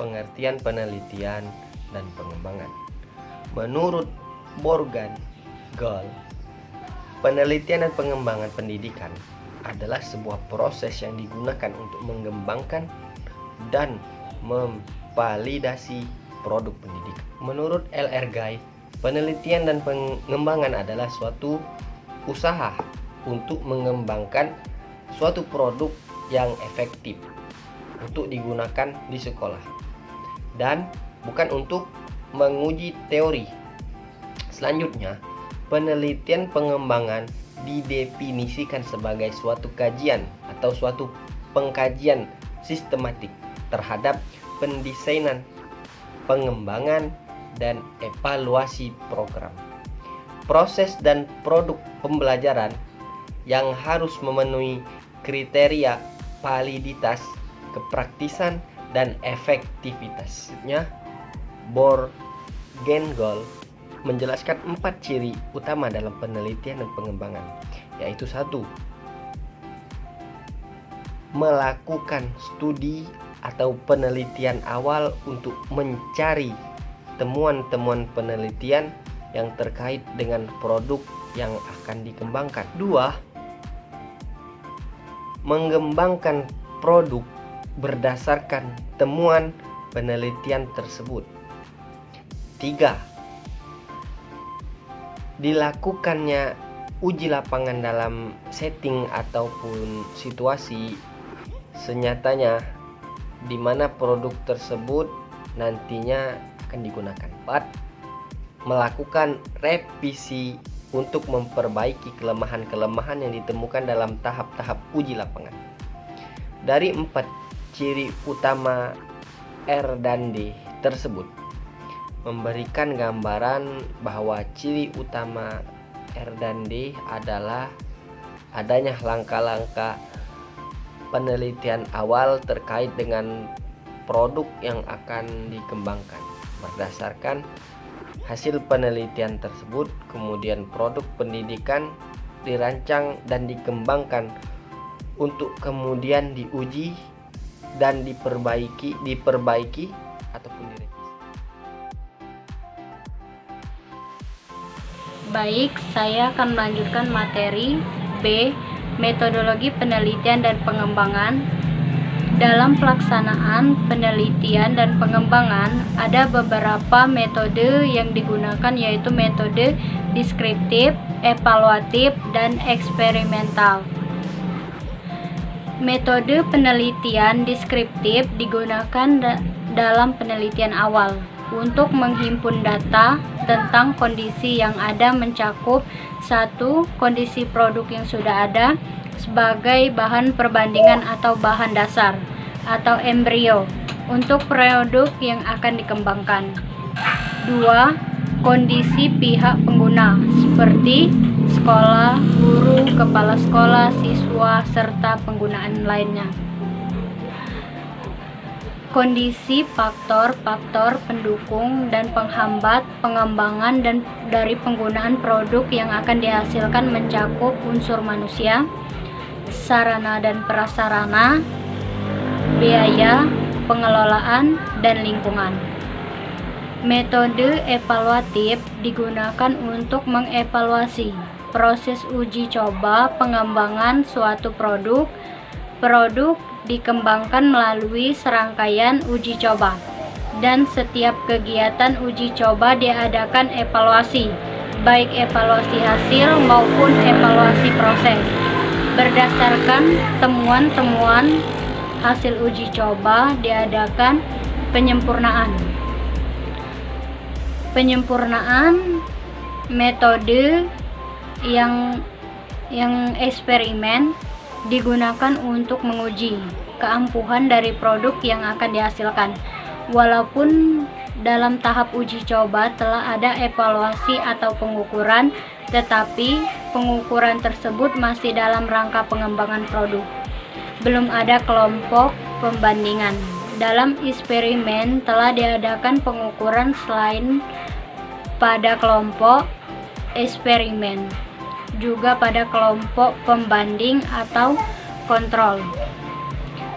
pengertian penelitian dan pengembangan. Menurut Morgan Gall, penelitian dan pengembangan pendidikan adalah sebuah proses yang digunakan untuk mengembangkan dan memvalidasi produk pendidikan. Menurut L.R. Guy, penelitian dan pengembangan adalah suatu usaha untuk mengembangkan suatu produk yang efektif untuk digunakan di sekolah dan bukan untuk menguji teori. Selanjutnya, penelitian pengembangan didefinisikan sebagai suatu kajian atau suatu pengkajian sistematik terhadap pendesainan, pengembangan, dan evaluasi program. Proses dan produk pembelajaran yang harus memenuhi kriteria validitas, kepraktisan, dan efektivitasnya. Borgen-Gall menjelaskan 4 ciri utama dalam penelitian dan pengembangan, yaitu 1. Melakukan studi atau penelitian awal untuk mencari temuan-temuan penelitian yang terkait dengan produk yang akan dikembangkan. 2. Mengembangkan produk berdasarkan temuan penelitian tersebut. 3. Dilakukannya uji lapangan dalam setting ataupun situasi senyatanya di mana produk tersebut nantinya akan digunakan. 4. Melakukan revisi untuk memperbaiki kelemahan-kelemahan yang ditemukan dalam tahap-tahap uji lapangan. Dari 4 ciri utama R dan D tersebut memberikan gambaran bahwa ciri utama R dan D adalah adanya langkah-langkah penelitian awal terkait dengan produk yang akan dikembangkan. Berdasarkan hasil penelitian tersebut, kemudian produk pendidikan dirancang dan dikembangkan untuk kemudian diuji dan diperbaiki ataupun direvisi. Baik, saya akan melanjutkan materi B, metodologi penelitian dan pengembangan. Dalam pelaksanaan penelitian dan pengembangan, ada beberapa metode yang digunakan, yaitu metode deskriptif, evaluatif, dan eksperimental. Metode penelitian deskriptif digunakan dalam penelitian awal untuk menghimpun data tentang kondisi yang ada, mencakup 1. Kondisi produk yang sudah ada sebagai bahan perbandingan atau bahan dasar atau embrio untuk produk yang akan dikembangkan. 2. Kondisi pihak pengguna seperti sekolah, guru, kepala sekolah, siswa, serta penggunaan lainnya. Kondisi faktor-faktor pendukung dan penghambat pengembangan dan dari penggunaan produk yang akan dihasilkan mencakup unsur manusia, sarana dan prasarana, biaya, pengelolaan, dan lingkungan. Metode evaluatif digunakan untuk mengevaluasi proses uji coba pengembangan suatu produk. Produk dikembangkan melalui serangkaian uji coba, dan setiap kegiatan uji coba diadakan evaluasi, baik evaluasi hasil maupun evaluasi proses. Berdasarkan temuan-temuan hasil uji coba diadakan penyempurnaan. Penyempurnaan metode yang eksperimen digunakan untuk menguji keampuhan dari produk yang akan dihasilkan. Walaupun dalam tahap uji coba telah ada evaluasi atau pengukuran, tetapi pengukuran tersebut masih dalam rangka pengembangan produk. Belum ada kelompok pembandingan. Dalam eksperimen telah diadakan pengukuran selain pada kelompok eksperimen, juga pada kelompok pembanding atau kontrol.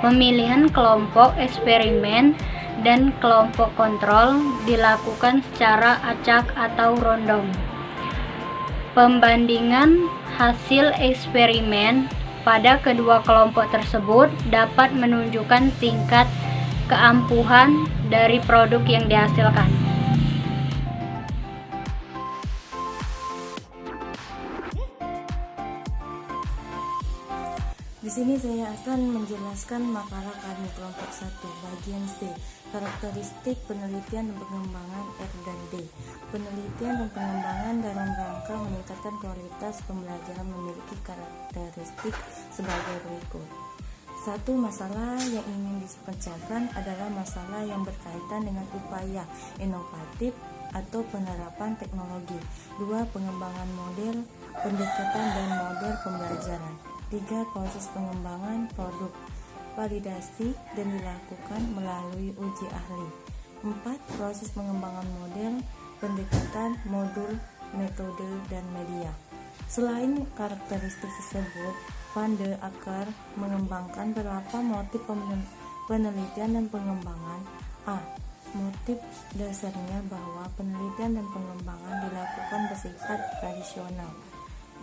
Pemilihan kelompok eksperimen dan kelompok kontrol dilakukan secara acak atau random. Pembandingan hasil eksperimen pada kedua kelompok tersebut dapat menunjukkan tingkat keampuhan dari produk yang dihasilkan. Di sini saya akan menjelaskan makalah kami kelompok 1 bagian C, karakteristik penelitian dan pengembangan R dan D. Penelitian dan pengembangan dalam rangka meningkatkan kualitas pembelajaran memiliki karakteristik sebagai berikut. 1. Masalah yang ingin dipecahkan adalah masalah yang berkaitan dengan upaya inovatif atau penerapan teknologi. 2. Pengembangan model, pendekatan dan model pembelajaran. 3. Proses pengembangan produk, validasi dan dilakukan melalui uji ahli. 4. Proses pengembangan model, pendekatan, modul, metode, dan media. Selain karakteristik tersebut, Van de Acker mengembangkan beberapa motif penelitian dan pengembangan. A. Motif dasarnya bahwa penelitian dan pengembangan dilakukan bersifat tradisional.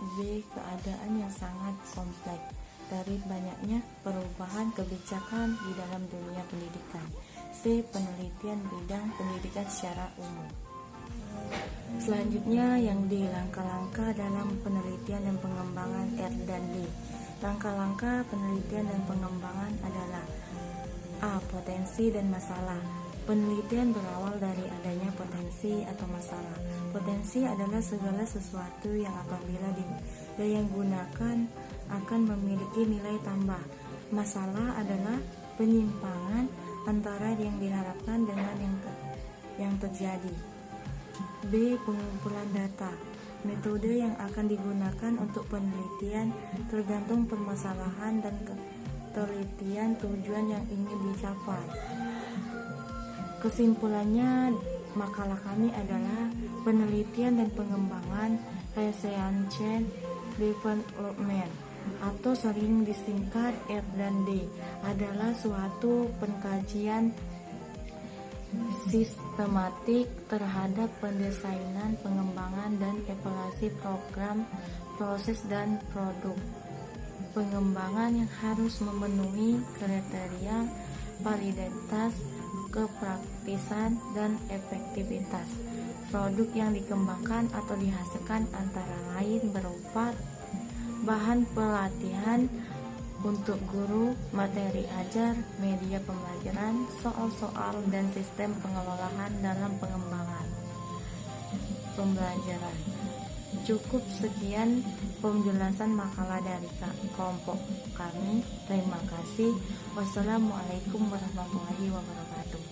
B. Keadaan yang sangat kompleks dari banyaknya perubahan kebijakan di dalam dunia pendidikan. C. Penelitian bidang pendidikan secara umum. Selanjutnya yang D. Langkah-langkah dalam penelitian dan pengembangan R dan D. Langkah-langkah penelitian dan pengembangan adalah A. Potensi dan masalah. Penelitian berawal dari adanya potensi atau masalah. Potensi adalah segala sesuatu yang apabila digunakan akan memiliki nilai tambah. Masalah adalah penyimpangan antara yang diharapkan dengan yang terjadi. B. Pengumpulan data. Metode yang akan digunakan untuk penelitian tergantung permasalahan dan ketelitian tujuan yang ingin dicapai. Kesimpulannya, makalah kami adalah penelitian dan pengembangan research and development atau sering disingkat R dan D adalah suatu pengkajian sistematik terhadap pendesainan, pengembangan, dan evaluasi program, proses, dan produk pengembangan yang harus memenuhi kriteria validitas, kepraktisan, dan efektivitas. Produk yang dikembangkan atau dihasilkan antara lain berupa bahan pelatihan untuk guru, materi ajar, media pembelajaran, soal-soal, dan sistem pengelolaan dalam pengembangan pembelajaran. Cukup sekian penjelasan makalah dari kelompok kami. Terima kasih. Wassalamualaikum warahmatullahi wabarakatuh.